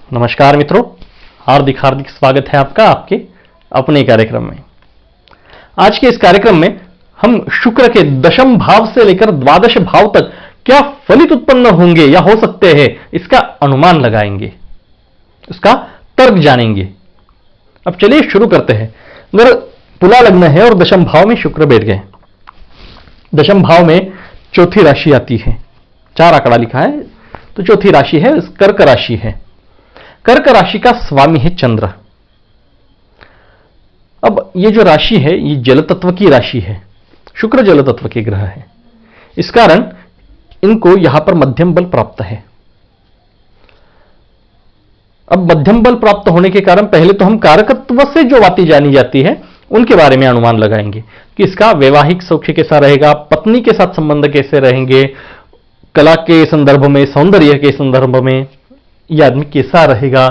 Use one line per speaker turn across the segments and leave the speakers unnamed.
नमस्कार मित्रों, हार्दिक हार्दिक स्वागत है आपका आपके अपने कार्यक्रम में। आज के इस कार्यक्रम में हम शुक्र के दशम भाव से लेकर द्वादश भाव तक क्या फलित उत्पन्न होंगे या हो सकते हैं, इसका अनुमान लगाएंगे, उसका तर्क जानेंगे। अब चलिए शुरू करते हैं। अगर तुला लग्न है और दशम भाव में शुक्र बैठ गए, दशम भाव में चौथी राशि आती है, 4 आंकड़ा लिखा है तो चौथी राशि है कर्क राशि है। कर्क राशि का स्वामी है चंद्र। अब ये जो राशि है ये जल तत्व की राशि है, शुक्र जल तत्व के ग्रह है, इस कारण इनको यहां पर मध्यम बल प्राप्त है। अब मध्यम बल प्राप्त होने के कारण पहले तो हम कारकत्व से जो बातें जानी जाती है उनके बारे में अनुमान लगाएंगे कि इसका वैवाहिक सौख्य कैसा रहेगा, पत्नी के साथ संबंध कैसे रहेंगे, कला के संदर्भ में, सौंदर्य के संदर्भ में यह आदमी कैसा रहेगा,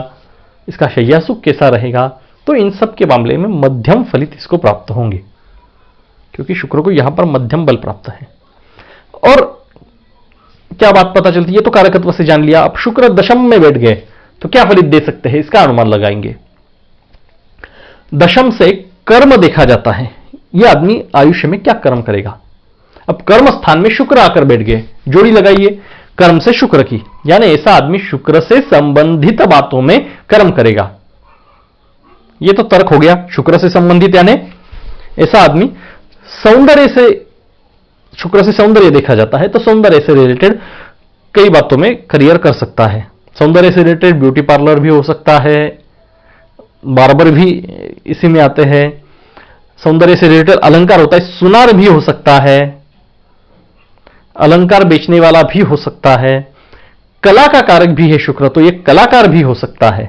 इसका शैया सुख कैसा रहेगा। तो इन सब के मामले में मध्यम फलित इसको प्राप्त होंगे, क्योंकि शुक्र को यहां पर मध्यम बल प्राप्त है। और क्या बात पता चलती है, तो कारकत्व से जान लिया। अब शुक्र दशम में बैठ गए तो क्या फलित दे सकते हैं, इसका अनुमान लगाएंगे। दशम से कर्म देखा जाता है, यह आदमी आयुष्य में क्या कर्म करेगा। अब कर्म स्थान में शुक्र आकर बैठ गए, जोड़ी लगाइए कर्म से शुक्र की, यानी ऐसा आदमी शुक्र से संबंधित बातों में कर्म करेगा। यह तो तर्क हो गया, शुक्र से संबंधित यानी ऐसा आदमी सौंदर्य से, शुक्र से सौंदर्य देखा जाता है तो सौंदर्य से रिलेटेड कई बातों में करियर कर सकता है। सौंदर्य से रिलेटेड ब्यूटी पार्लर भी हो सकता है, बार्बर भी इसी में आते हैं। सौंदर्य से रिलेटेड अलंकार होता है, सुनार भी हो सकता है, अलंकार बेचने वाला भी हो सकता है, कला का कारक भी है शुक्र, तो ये कलाकार भी हो सकता है।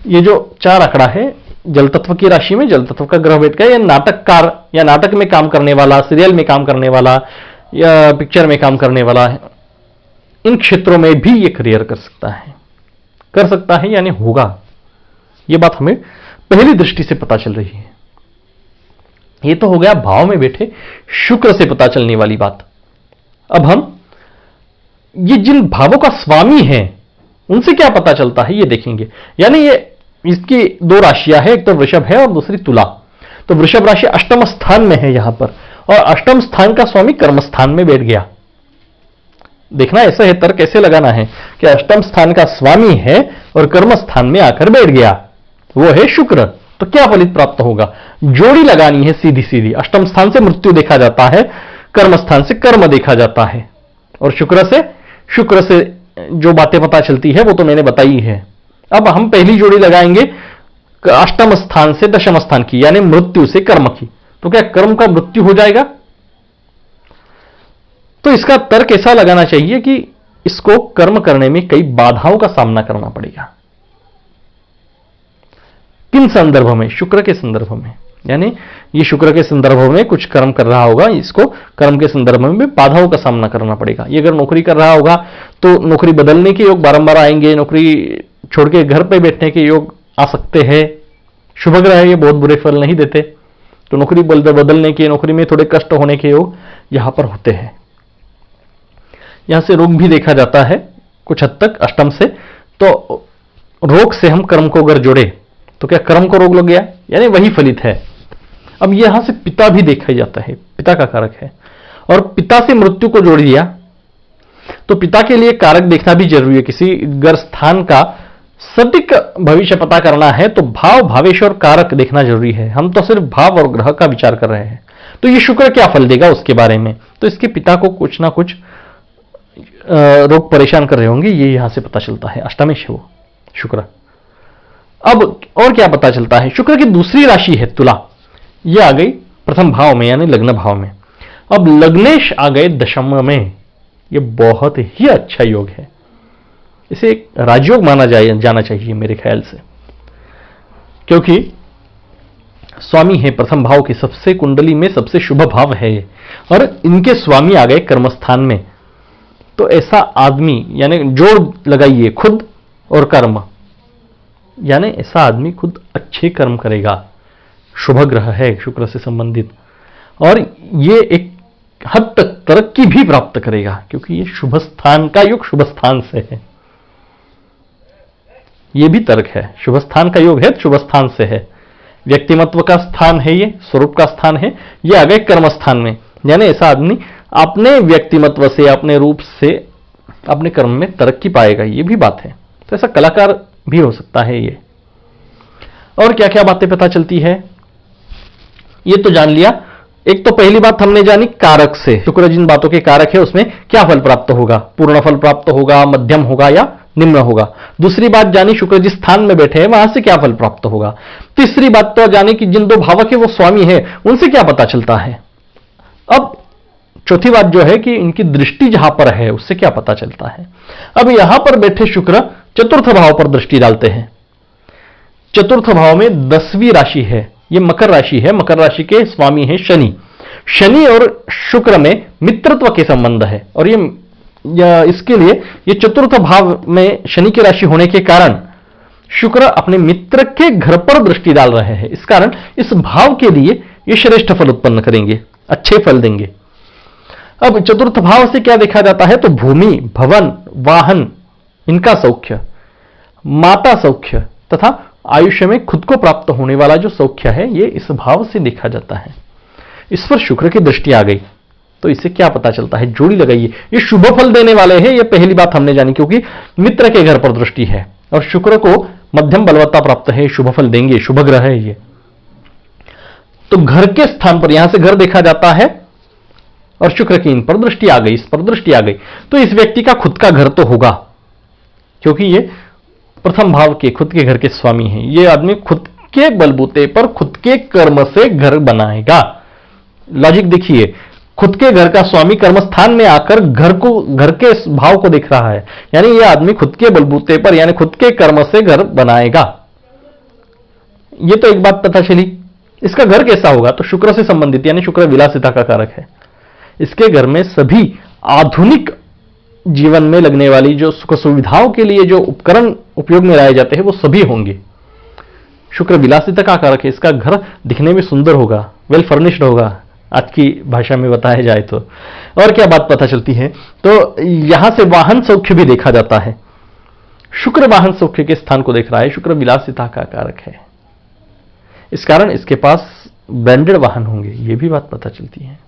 ये जो 4 आंकड़ा है जल तत्व की राशि में, जल तत्व का ग्रह बैठ गया, या नाटककार या नाटक में काम करने वाला, सीरियल में काम करने वाला या पिक्चर में काम करने वाला है, इन क्षेत्रों में भी ये करियर कर सकता है यानी होगा। ये बात हमें पहली दृष्टि से पता चल रही है। ये तो हो गया भाव में बैठे शुक्र से पता चलने वाली बात। अब हम ये जिन भावों का स्वामी है उनसे क्या पता चलता है ये देखेंगे। यानी ये इसकी 2 राशियां हैं, एक तो वृषभ है और दूसरी तुला। तो वृषभ राशि अष्टम स्थान में है यहां पर, और अष्टम स्थान का स्वामी कर्म स्थान में बैठ गया। देखना ऐसा है, तर्क कैसे लगाना है कि अष्टम स्थान का स्वामी है और कर्म स्थान में आकर बैठ गया, वो है शुक्र। तो क्या फलित प्राप्त होगा, जोड़ी लगानी है सीधी सीधी। अष्टम स्थान से मृत्यु देखा जाता है, कर्म स्थान से कर्म देखा जाता है, और शुक्र से जो बातें पता चलती है वो तो मैंने बताई है। अब हम पहली जोड़ी लगाएंगे अष्टम स्थान से दशम स्थान की, यानी मृत्यु से कर्म की। तो क्या कर्म का मृत्यु हो जाएगा। तो इसका तर्क ऐसा लगाना चाहिए कि इसको कर्म करने में कई बाधाओं का सामना करना पड़ेगा। किन संदर्भ में, शुक्र के संदर्भ में, यानी ये शुक्र के संदर्भ में कुछ कर्म कर रहा होगा, इसको कर्म के संदर्भ में भी बाधाओं का सामना करना पड़ेगा। ये अगर नौकरी कर रहा होगा तो नौकरी बदलने के योग बारंबार आएंगे, नौकरी छोड़ के घर पे बैठने के योग आ सकते हैं। शुभ ग्रह ये बहुत बुरे फल नहीं देते, तो नौकरी बदलने के, नौकरी में थोड़े कष्ट होने के योग यहां पर होते हैं। यहां से रोग भी देखा जाता है कुछ हद तक अष्टम से, तो रोग से हम कर्म को अगर जोड़े तो क्या कर्म को रोग लग गया, यानी वही फलित है। अब यहां से पिता भी देखा जाता है, पिता का कारक है, और पिता से मृत्यु को जोड़ दिया तो पिता के लिए कारक देखना भी जरूरी है। किसी घर स्थान का सटीक भविष्य पता करना है तो भाव, भावेश और कारक देखना जरूरी है। हम तो सिर्फ भाव और ग्रह का विचार कर रहे हैं, तो ये शुक्र क्या फल देगा उसके बारे में। तो इसके पिता को कुछ ना कुछ रोग परेशान कर रहे होंगे, ये यहां से पता चलता है। अष्टमेश है वो शुक्र। अब और क्या पता चलता है, शुक्र की दूसरी राशि है तुला, ये आ गई प्रथम भाव में यानी लग्न भाव में। अब लग्नेश आ गए दशम में, ये बहुत ही अच्छा योग है, इसे एक राजयोग माना जाना चाहिए मेरे ख्याल से, क्योंकि स्वामी है प्रथम भाव की, सबसे कुंडली में सबसे शुभ भाव है, और इनके स्वामी आ गए कर्मस्थान में। तो ऐसा आदमी, यानी जोड़ लगाइए खुद और कर्म, यानी ऐसा आदमी खुद अच्छे कर्म करेगा। शुभ ग्रह है शुक्र से संबंधित, और ये एक हद तक तरक्की भी प्राप्त करेगा, क्योंकि ये शुभ स्थान का योग शुभ स्थान से है। ये भी तर्क है। शुभ स्थान का योग है, शुभ स्थान से है, व्यक्तिमत्व का स्थान है, ये स्वरूप का स्थान है, ये आ गए कर्म स्थान में। यानी ऐसा आदमी अपने व्यक्तिमत्व से, अपने रूप से, अपने कर्म में तरक्की पाएगा, ये भी बात है। तो ऐसा कलाकार भी हो सकता है ये। और क्या क्या बातें पता चलती है, ये तो जान लिया। एक तो पहली बात हमने जानी कारक से, शुक्र जिन बातों के कारक है उसमें क्या फल प्राप्त होगा, पूर्ण फल प्राप्त होगा, मध्यम होगा या निम्न होगा। दूसरी बात जानी शुक्र जिस स्थान में बैठे हैं वहां से क्या फल प्राप्त होगा। तीसरी बात तो जानी कि जिन दो भावक है वो स्वामी है, उनसे क्या पता चलता है। अब चौथी बात जो है कि इनकी दृष्टि जहां पर है उससे क्या पता चलता है। अब यहां पर बैठे शुक्र चतुर्थ भाव पर दृष्टि डालते हैं। चतुर्थ भाव में 10वीं राशि है, ये मकर राशि है, मकर राशि के स्वामी है शनि। शनि और शुक्र में मित्रत्व के संबंध है, और इसके लिए ये चतुर्थ भाव में शनि की राशि होने के कारण शुक्र अपने मित्र के घर पर दृष्टि डाल रहे हैं। इस कारण इस भाव के लिए ये श्रेष्ठ फल उत्पन्न करेंगे, अच्छे फल देंगे। अब चतुर्थ भाव से क्या देखा जाता है, तो भूमि, भवन, वाहन, इनका सौख्य, माता सौख्य तथा आयुष्य में खुद को प्राप्त होने वाला जो सौख्य है, ये इस भाव से देखा जाता है। इस पर शुक्र की दृष्टि आ गई तो इससे क्या पता चलता है, जोड़ी लगाइए, ये शुभ फल देने वाले हैं। ये पहली बात हमने जानी, क्योंकि मित्र के घर पर दृष्टि है और शुक्र को मध्यम बलवत्ता प्राप्त है, शुभ फल देंगे, शुभ ग्रह है ये। तो घर के स्थान पर यहां से घर देखा जाता है और शुक्र की इन पर दृष्टि आ गई, इस पर दृष्टि आ गई, तो इस व्यक्ति का खुद का घर तो होगा, क्योंकि ये प्रथम भाव के खुद के घर के स्वामी हैं। ये आदमी खुद के बलबूते पर खुद के कर्म से घर बनाएगा। लॉजिक देखिए, खुद के घर का स्वामी कर्म स्थान में आकर घर के भाव को देख रहा है, यानी यह आदमी खुद के बलबूते पर यानी खुद के कर्म से घर बनाएगा। यह तो एक बात पता चली। इसका घर कैसा होगा, तो शुक्र से संबंधित, यानी शुक्र विलासिता का कारक है। इसके घर में सभी आधुनिक जीवन में लगने वाली जो सुख सुविधाओं के लिए जो उपकरण उपयोग में लाए जाते हैं वो सभी होंगे। शुक्र विलासिता का कारक है, इसका घर दिखने में सुंदर होगा, वेल फर्निश्ड होगा, आज की भाषा में बताया जाए तो। और क्या बात पता चलती है, तो यहां से वाहन सौख्य भी देखा जाता है। शुक्र वाहन सौख्य के स्थान को देख रहा है, शुक्र विलासिता का कारक है, इस कारण इसके पास ब्रांडेड वाहन होंगे, यह भी बात पता चलती है।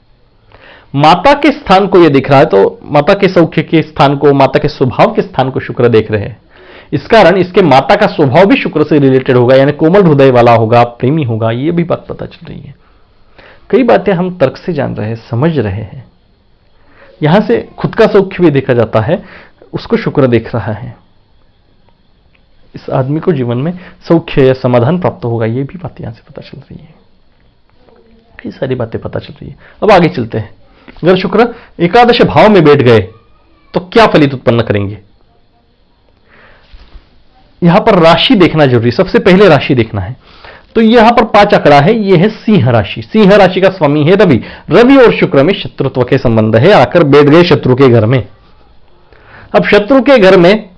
माता के स्थान को यह दिख रहा है, तो माता के सौख्य के स्थान को, माता के स्वभाव के स्थान को शुक्र देख रहे हैं। इस कारण इसके माता का स्वभाव भी शुक्र से रिलेटेड होगा, यानी कोमल हृदय वाला होगा, प्रेमी होगा, यह भी बात पता चल रही है। कई बातें हम तर्क से जान रहे हैं, समझ रहे हैं। यहां से खुद का सौख्य भी देखा जाता है, उसको शुक्र देख रहा है। इस आदमी को जीवन में सौख्य या समाधान प्राप्त होगा, यह भी बात यहां से पता चल रही है। कई सारी बातें पता चल रही है। अब आगे चलते हैं। अगर शुक्र एकादश भाव में बैठ गए तो क्या फलित उत्पन्न करेंगे। यहां पर राशि देखना जरूरी, सबसे पहले राशि देखना है। तो यहां पर 5 आंकड़ा है, यह है सिंह राशि। सिंह राशि का स्वामी है रवि। रवि और शुक्र में शत्रुत्व के संबंध है, आकर बैठ गए शत्रु के घर में। अब शत्रु के घर में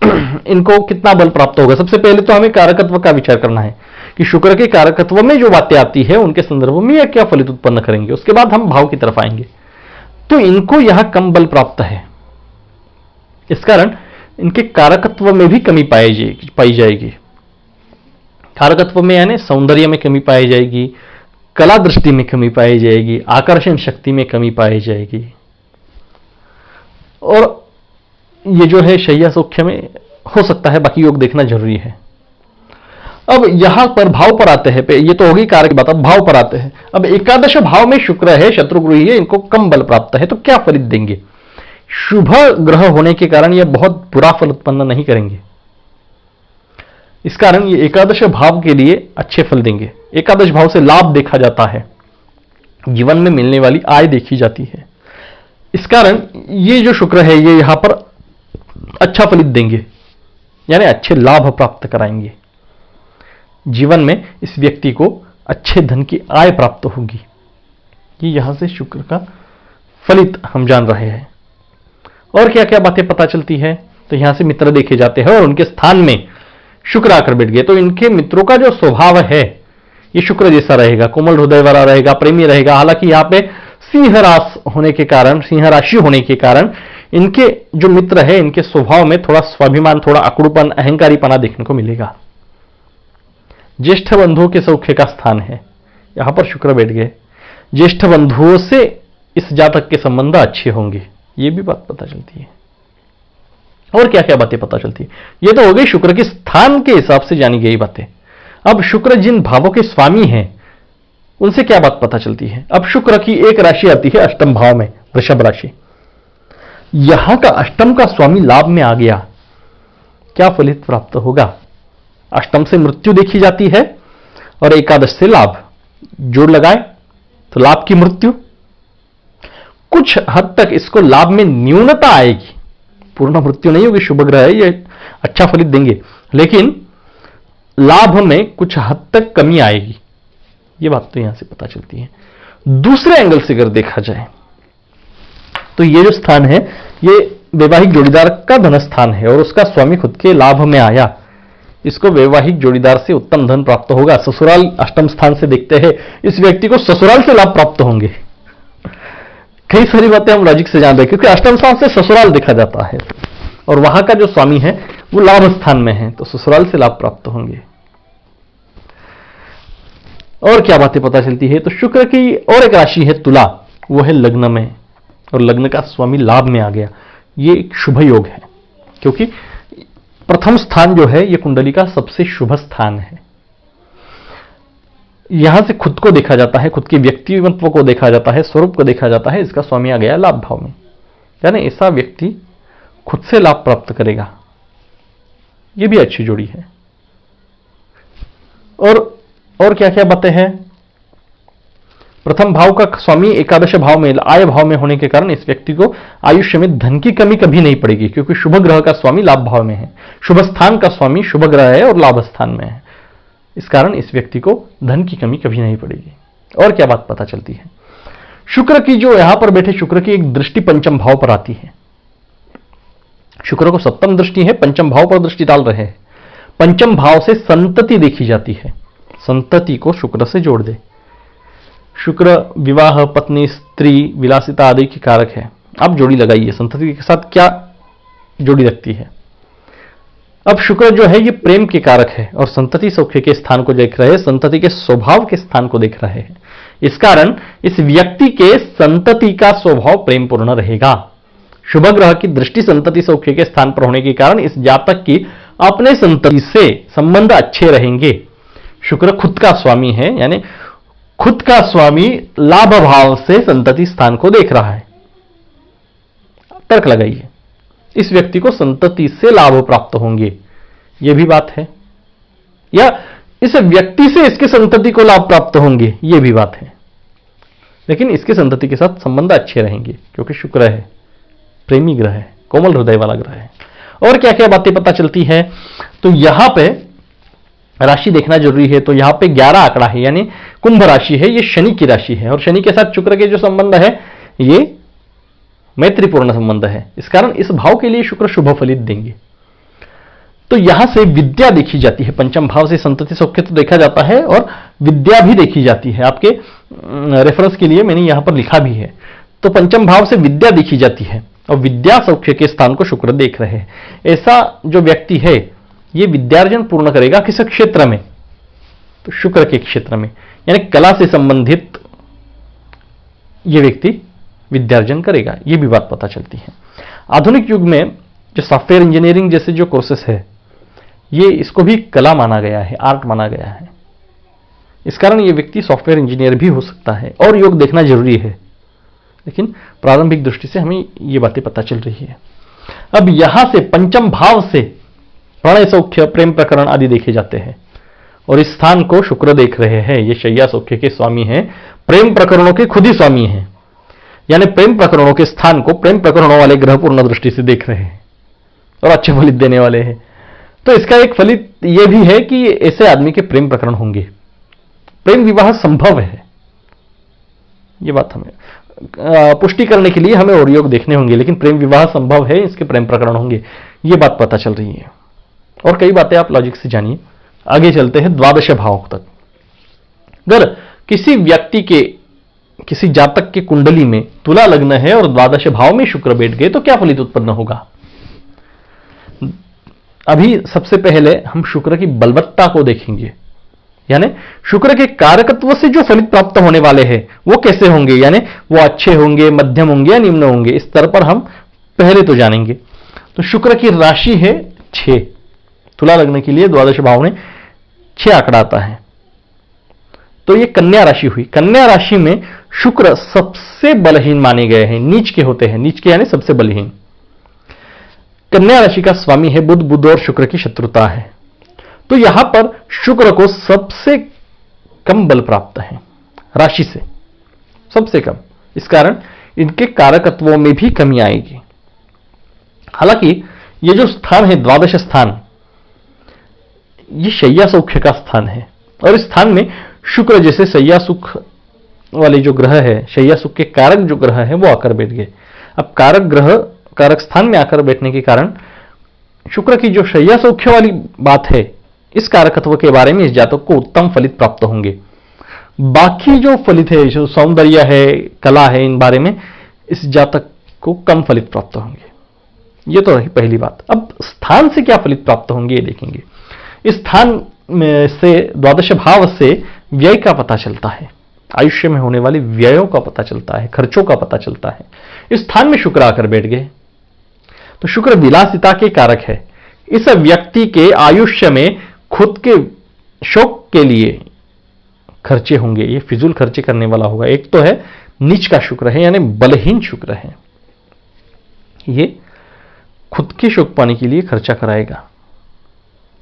इनको कितना बल प्राप्त होगा। सबसे पहले तो हमें कारकत्व का विचार करना है कि शुक्र के कारकत्व में जो बातें आती है उनके संदर्भ में यह क्या फलित उत्पन्न करेंगे। उसके बाद हम भाव की तरफ आएंगे। तो इनको यहां कम बल प्राप्त है, इस कारण इनके कारकत्व में भी कमी पाई जाएगी। कारकत्व में यानी सौंदर्य में कमी पाई जाएगी, कला दृष्टि में कमी पाई जाएगी, आकर्षण शक्ति में कमी पाई जाएगी, और ये जो है शैया सौख्य में हो सकता है। बाकी योग देखना जरूरी है। अब यहां पर भाव पर आते हैं, ये तो होगी कारक बात। अब भाव पर आते हैं। अब एकादश भाव में शुक्र है, शत्रुगृही है, इनको कम बल प्राप्त है, तो क्या फलित देंगे। शुभ ग्रह होने के कारण यह बहुत बुरा फल उत्पन्न नहीं करेंगे। इस कारण ये एकादश भाव के लिए अच्छे फल देंगे। एकादश भाव से लाभ देखा जाता है, जीवन में मिलने वाली आय देखी जाती है। इस कारण ये जो शुक्र है ये यहां पर अच्छा फलित देंगे, यानी अच्छे लाभ प्राप्त कराएंगे। जीवन में इस व्यक्ति को अच्छे धन की आय प्राप्त होगी। ये यहां से शुक्र का फलित हम जान रहे हैं। और क्या क्या बातें पता चलती है, तो यहां से मित्र देखे जाते हैं और उनके स्थान में शुक्र आकर बैठ गए, तो इनके मित्रों का जो स्वभाव है ये शुक्र जैसा रहेगा, कोमल हृदय वाला रहेगा, प्रेमी रहेगा। हालांकि यहां पे सिंह रास होने के कारण, सिंह राशि होने के कारण इनके जो मित्र है, इनके स्वभाव में थोड़ा स्वाभिमान, थोड़ा अकड़ूपन, अहंकारीपना देखने को मिलेगा। ज्येष्ठ बंधुओं के सौख्य का स्थान है, यहां पर शुक्र बैठ गए। ज्येष्ठ बंधुओं से इस जातक के संबंध अच्छे होंगे, ये भी बात पता चलती है। और क्या क्या बातें पता चलती है? ये तो हो गई शुक्र के स्थान के हिसाब से जानी गई बातें। अब शुक्र जिन भावों के स्वामी हैं उनसे क्या बात पता चलती है? अब शुक्र की एक राशि आती है अष्टम भाव में, वृषभ राशि। यहां का अष्टम का स्वामी लाभ में आ गया, क्या फलित प्राप्त होगा? अष्टम से मृत्यु देखी जाती है और एकादश से लाभ, जोड़ लगाए तो लाभ की मृत्यु। कुछ हद तक इसको लाभ में न्यूनता आएगी, पूर्ण मृत्यु नहीं होगी, शुभ ग्रह है, ये अच्छा फलित देंगे, लेकिन लाभ में कुछ हद तक कमी आएगी, ये बात तो यहां से पता चलती है। दूसरे एंगल से अगर देखा जाए तो ये जो स्थान है ये वैवाहिक जोड़ीदार का धन स्थान है और उसका स्वामी खुद के लाभ में आया, इसको वैवाहिक जोड़ीदार से उत्तम धन प्राप्त होगा। ससुराल अष्टम स्थान से देखते हैं, इस व्यक्ति को ससुराल से लाभ प्राप्त होंगे। कई सारी बातें हम लॉजिक से जान रहे हैं, क्योंकि अष्टम स्थान से ससुराल देखा जाता है और वहां का जो स्वामी है वो लाभ स्थान में है, तो ससुराल से लाभ प्राप्त होंगे। और क्या बातें पता चलती है? तो शुक्र की और एक राशि है तुला, वो है लग्न में, और लग्न का स्वामी लाभ में आ गया। ये एक शुभ योग है, क्योंकि प्रथम स्थान जो है ये कुंडली का सबसे शुभ स्थान है। यहां से खुद को देखा जाता है, खुद के व्यक्तित्व को देखा जाता है, स्वरूप को देखा जाता है। इसका स्वामी आ गया लाभ भाव में, यानी ऐसा व्यक्ति खुद से लाभ प्राप्त करेगा। ये भी अच्छी जोड़ी है। और क्या क्या बातें हैं? प्रथम भाव का स्वामी एकादश भाव में, आय भाव में होने के कारण इस व्यक्ति को आयुष्य में धन की कमी कभी नहीं पड़ेगी, क्योंकि शुभ ग्रह का स्वामी लाभ भाव में है, शुभ स्थान का स्वामी शुभ ग्रह है और लाभ स्थान में है। इस कारण इस व्यक्ति को धन की कमी कभी नहीं पड़ेगी। और क्या बात पता चलती है? शुक्र की जो यहां पर बैठे शुक्र की एक दृष्टि पंचम भाव पर आती है। शुक्र को सप्तम दृष्टि है, पंचम भाव पर दृष्टि डाल रहे हैं। पंचम भाव से संतति देखी जाती है, संतति को शुक्र से जोड़ दे। शुक्र विवाह, पत्नी, स्त्री, विलासिता आदि की कारक है। अब जोड़ी लगाइए, संतति के साथ क्या जोड़ी रखती है? अब शुक्र जो है ये प्रेम के कारक है और संतति सौख्य के स्थान को देख रहे हैं, संतति के स्वभाव के स्थान को देख रहे हैं। इस कारण इस व्यक्ति के संतति का स्वभाव प्रेमपूर्ण रहेगा। शुभ ग्रह की दृष्टि संतति सौख्य के स्थान पर होने के कारण इस जातक की अपने संतति से संबंध अच्छे रहेंगे। शुक्र खुद का स्वामी है, यानी खुद का स्वामी लाभ भाव से संतति स्थान को देख रहा है। तर्क लगाइए, इस व्यक्ति को संतति से लाभ प्राप्त होंगे, यह भी बात है, या इस व्यक्ति से इसके संतति को लाभ प्राप्त होंगे, यह भी बात है। लेकिन इसके संतति के साथ संबंध अच्छे रहेंगे, क्योंकि शुक्र है, प्रेमी ग्रह है, कोमल हृदय वाला ग्रह है। और क्या क्या बातें पता चलती है? तो यहां पे राशि देखना जरूरी है। तो यहां पे 11 आंकड़ा है, यानी कुंभ राशि है, ये शनि की राशि है और शनि के साथ शुक्र के जो संबंध है ये मैत्रीपूर्ण संबंध है। इस कारण इस भाव के लिए शुक्र शुभ फलित देंगे। तो यहां से विद्या देखी जाती है, पंचम भाव से संतति सौख्य तो देखा जाता है और विद्या भी देखी जाती है। आपके रेफरेंस के लिए मैंने यहां पर लिखा भी है। तो पंचम भाव से विद्या देखी जाती है और विद्या सौख्य के स्थान को शुक्र देख रहे हैं। ऐसा जो व्यक्ति है ये विद्यार्जन पूर्ण करेगा किस क्षेत्र में? तो शुक्र के क्षेत्र में, यानी कला से संबंधित ये व्यक्ति विद्यार्जन करेगा, ये भी बात पता चलती है। आधुनिक युग में जो सॉफ्टवेयर इंजीनियरिंग जैसे जो कोर्सेस है ये इसको भी कला माना गया है, आर्ट माना गया है। इस कारण ये व्यक्ति सॉफ्टवेयर इंजीनियर भी हो सकता है और योग देखना जरूरी है, लेकिन प्रारंभिक दृष्टि से हमें ये बातें पता चल रही है। अब यहां से पंचम भाव से प्रणय सौख्य, प्रेम प्रकरण आदि देखे जाते हैं और इस स्थान को शुक्र देख रहे हैं। ये शैया सौख्य के स्वामी हैं, प्रेम प्रकरणों के खुद ही स्वामी हैं, यानी प्रेम प्रकरणों के स्थान को प्रेम प्रकरणों वाले ग्रह पूर्ण दृष्टि से देख रहे हैं और अच्छे फलित देने वाले हैं। तो इसका एक फलित यह भी है कि ऐसे आदमी के प्रेम प्रकरण होंगे, प्रेम विवाह संभव है। यह बात हमें पुष्टि करने के लिए हमें और योग देखने होंगे, लेकिन प्रेम विवाह संभव है, इसके प्रेम प्रकरण होंगे, यह बात पता चल रही है। और कई बातें आप लॉजिक से जानिए। आगे चलते हैं द्वादश भाव तक। अगर किसी व्यक्ति के किसी जातक की कुंडली में तुला लग्न है और द्वादश भाव में शुक्र बैठ गए तो क्या फलित उत्पन्न होगा? अभी सबसे पहले हम शुक्र की बलवत्ता को देखेंगे, यानी शुक्र के कारकत्व से जो फलित प्राप्त होने वाले हैं वो कैसे होंगे, यानी वो अच्छे होंगे, मध्यम होंगे या निम्न होंगे, इस स्तर पर हम पहले तो जानेंगे। तो शुक्र की राशि है 6, तुला लग्न के लिए द्वादश भाव में 6 आंकड़ा आता है। तो ये कन्या राशि हुई। कन्या राशि में शुक्र सबसे बलहीन माने गए हैं, नीच के होते हैं, नीच के यानी सबसे बलहीन। कन्या राशि का स्वामी है बुध, बुध और शुक्र की शत्रुता है। तो यहां पर शुक्र को सबसे कम बल प्राप्त है राशि से, सबसे कम। इस कारण इनके कारकत्वों में भी कमी आएगी। हालांकि ये जो स्थान है द्वादश स्थान, ये शय्या सौख्य का स्थान है और इस स्थान में शुक्र जैसे शय्या सुख वाले जो ग्रह है, शय्या सुख के कारक जो ग्रह है वो आकर बैठ गए। अब कारक ग्रह कारक स्थान में आकर बैठने के कारण शुक्र की जो शय्या सौख्य वाली बात है, इस कारकत्व के बारे में इस जातक को उत्तम फलित प्राप्त होंगे। बाकी जो फलित है, जो सौंदर्य है, कला है, इन बारे में इस जातक को कम फलित प्राप्त होंगे। ये तो रही पहली बात। अब स्थान से क्या फलित प्राप्त होंगे ये देखेंगे। इस स्थान में से द्वादश भाव से व्यय का पता चलता है, आयुष्य में होने वाले व्ययों का पता चलता है, खर्चों का पता चलता है। इस स्थान में शुक्र आकर बैठ गए तो शुक्र विलासिता के कारक है। इस व्यक्ति के आयुष्य में खुद के शौक के लिए खर्चे होंगे, ये फिजूल खर्चे करने वाला होगा। एक तो है नीच का शुक्र है, यानी बलहीन शुक्र है, ये खुद के शौक पाने के लिए खर्चा कराएगा।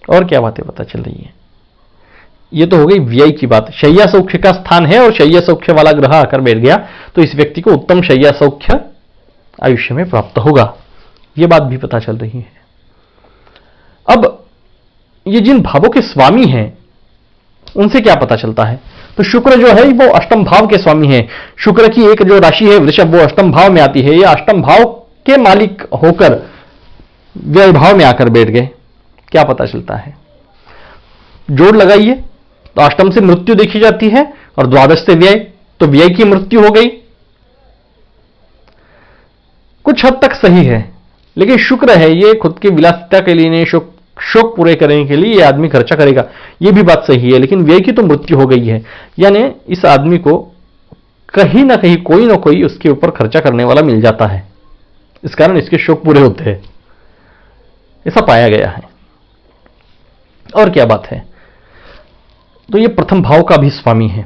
और क्या बातें पता चल रही है, ये तो हो गई व्यय की बात। शय्या सौख्य का स्थान है और शय्या सौख्य वाला ग्रह आकर बैठ गया तो इस व्यक्ति को उत्तम शय्या सौख्य आयुष्य में प्राप्त होगा, ये बात भी पता चल रही है। अब ये जिन भावों के स्वामी हैं उनसे क्या पता चलता है, तो शुक्र जो है वो अष्टम भाव के स्वामी है। शुक्र की एक जो राशि है वृषभ, वो अष्टम भाव में आती है। ये अष्टम भाव के मालिक होकर व्यय भाव में आकर बैठ गए। क्या पता चलता है, जोड़ लगाइए तो अष्टम से मृत्यु देखी जाती है और द्वादश से व्यय, तो व्यय की मृत्यु हो गई। कुछ हद तक सही है, लेकिन शुक्र है ये खुद की विलासिता के लिए नहीं, शौक पूरे करने के लिए ये आदमी खर्चा करेगा, ये भी बात सही है। लेकिन व्यय की तो मृत्यु हो गई है, यानी इस आदमी को कहीं ना कहीं कोई ना कोई उसके ऊपर खर्चा करने वाला मिल जाता है, इस कारण इसके शौक पूरे होते हैं, ऐसा पाया गया है। और क्या बात है, तो ये प्रथम भाव का भी स्वामी है।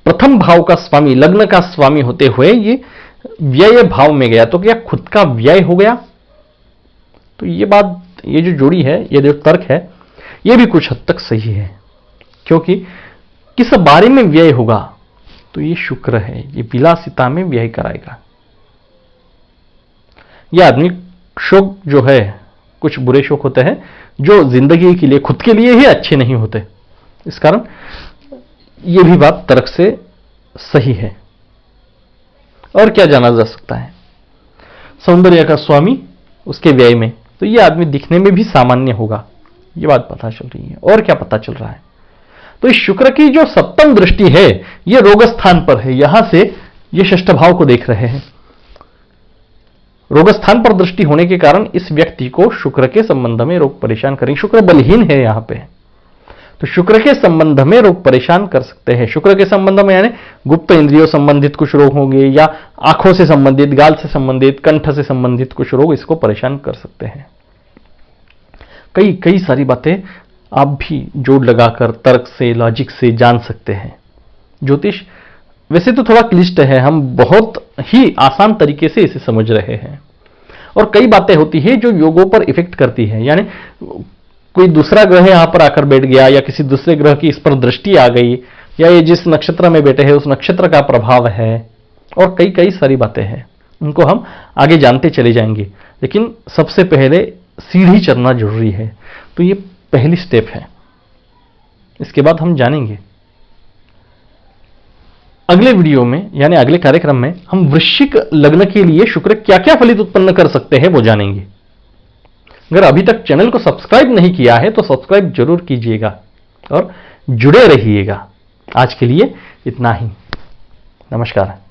प्रथम भाव का स्वामी, लग्न का स्वामी होते हुए ये व्यय भाव में गया तो क्या खुद का व्यय हो गया? तो ये बात, ये जो जोड़ी है, ये जो तर्क है, ये भी कुछ हद तक सही है, क्योंकि किस बारे में व्यय होगा, तो ये शुक्र है, ये विलासिता में व्यय कराएगा। यह आदमी शौक जो है, कुछ बुरे शौक होते हैं जो जिंदगी के लिए, खुद के लिए ही अच्छे नहीं होते, इस कारण यह भी बात तर्क से सही है। और क्या जाना जा सकता है, सौंदर्य का स्वामी उसके व्यय में, तो यह आदमी दिखने में भी सामान्य होगा, यह बात पता चल रही है। और क्या पता चल रहा है, तो इस शुक्र की जो सप्तम दृष्टि है यह रोग स्थान पर है, यहां से ये षष्ठ भाव को देख रहे हैं। रोग स्थान पर दृष्टि होने के कारण इस व्यक्ति को शुक्र के संबंध में रोग परेशान करेंगे। शुक्र बलहीन है यहां पे, तो शुक्र के संबंध में रोग परेशान कर सकते हैं। शुक्र के संबंध में यानी गुप्त इंद्रियों संबंधित कुछ रोग होंगे, या आंखों से संबंधित, गाल से संबंधित, कंठ से संबंधित कुछ रोग इसको परेशान कर सकते हैं। कई सारी बातें आप भी जोड़ लगाकर तर्क से, लॉजिक से जान सकते हैं। ज्योतिष वैसे तो थोड़ा क्लिष्ट है, हम बहुत ही आसान तरीके से इसे समझ रहे हैं, और कई बातें होती है जो योगों पर इफेक्ट करती है, यानी कोई दूसरा ग्रह यहां पर आकर बैठ गया, या किसी दूसरे ग्रह की इस पर दृष्टि आ गई, या ये जिस नक्षत्र में बैठे हैं उस नक्षत्र का प्रभाव है, और कई सारी बातें हैं, उनको हम आगे जानते चले जाएंगे। लेकिन सबसे पहले सीढ़ी चढ़ना जरूरी है, तो ये पहली स्टेप है, इसके बाद हम जानेंगे। अगले वीडियो में यानी अगले कार्यक्रम में हम वृश्चिक लग्न के लिए शुक्र क्या क्या फलित उत्पन्न कर सकते हैं वो जानेंगे। अगर अभी तक चैनल को सब्सक्राइब नहीं किया है तो सब्सक्राइब जरूर कीजिएगा और जुड़े रहिएगा। आज के लिए इतना ही। नमस्कार।